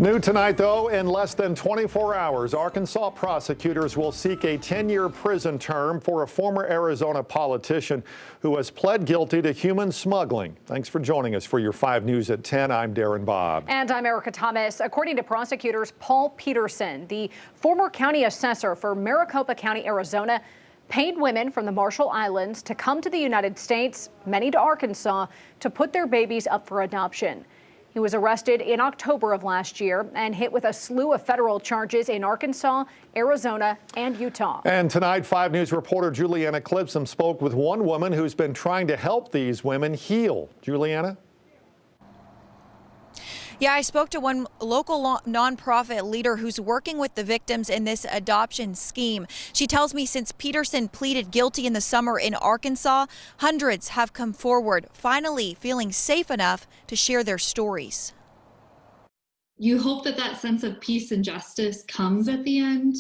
New tonight, though, in less than 24 hours, Arkansas prosecutors will seek a 10-year prison term for a former Arizona politician who has pled guilty to human smuggling. Thanks for joining us for your 5 News at 10. I'm Darren Bobb. And I'm Erica Thomas. According to prosecutors, Paul Petersen, the former county assessor for Maricopa County, Arizona, paid women from the Marshall Islands to come to the United States, many to Arkansas, to put their babies up for adoption. He was arrested in October of last year and hit with a slew of federal charges in Arkansas, Arizona, and Utah. And tonight, 5 News reporter Juliana Clipsum spoke with one woman who's been trying to help these women heal. Juliana? Yeah, I spoke to one local nonprofit leader who's working with the victims in this adoption scheme. She tells me since Petersen pleaded guilty in the summer in Arkansas, hundreds have come forward, finally feeling safe enough to share their stories. You hope that that sense of peace and justice comes at the end.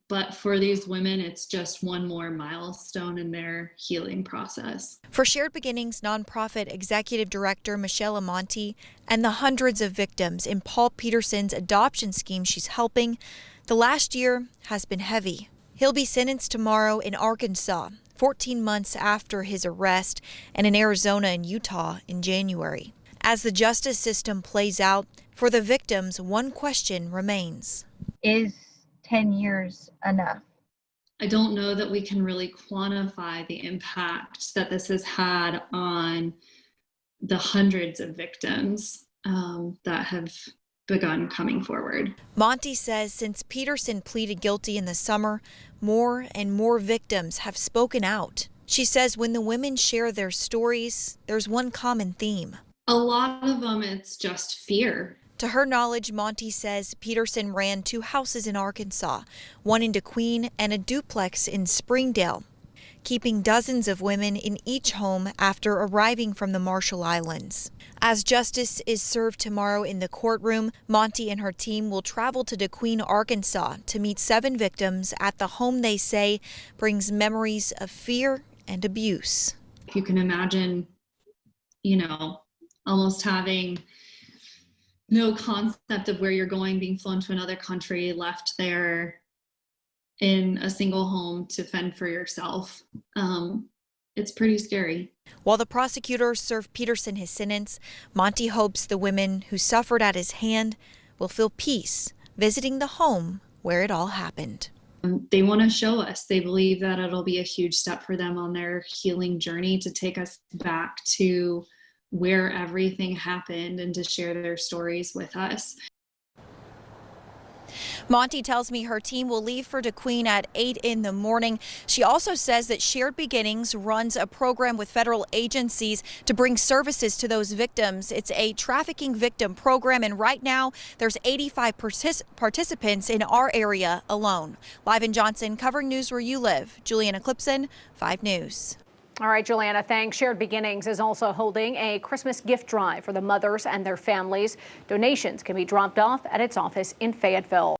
But for these women, it's just one more milestone in their healing process. For Shared Beginnings nonprofit executive director Michelle Amonte and the hundreds of victims in Paul Petersen's adoption scheme she's helping, the last year has been heavy. He'll be sentenced tomorrow in Arkansas, 14 months after his arrest, and in Arizona and Utah in January. As the justice system plays out, for the victims, one question remains. Is 10 years enough? I don't know that we can really quantify the impact that this has had on the hundreds of victims that have begun coming forward. Monty says since Petersen pleaded guilty in the summer, more and more victims have spoken out. She says when the women share their stories, there's one common theme. A lot of them, it's just fear. To her knowledge, Monty says Petersen ran 2 houses in Arkansas, one in DeQueen and a duplex in Springdale, keeping dozens of women in each home after arriving from the Marshall Islands. As justice is served tomorrow in the courtroom, Monty and her team will travel to DeQueen, Arkansas to meet 7 victims at the home they say brings memories of fear and abuse. If you can imagine, almost having no concept of where you're going, being flown to another country, left there in a single home to fend for yourself. It's pretty scary. While the prosecutors serve Petersen his sentence, Monty hopes the women who suffered at his hand will feel peace visiting the home where it all happened. They want to show us. They believe that it'll be a huge step for them on their healing journey to take us back to where everything happened and to share their stories with us. Monty tells me her team will leave for DeQueen at 8 in the morning. She also says that Shared Beginnings runs a program with federal agencies to bring services to those victims. It's a trafficking victim program, and right now there's 85 participants in our area alone. Live in Johnson, covering news where you live, Juliana Clipson, 5 News. All right, Juliana, thanks. Shared Beginnings is also holding a Christmas gift drive for the mothers and their families. Donations can be dropped off at its office in Fayetteville.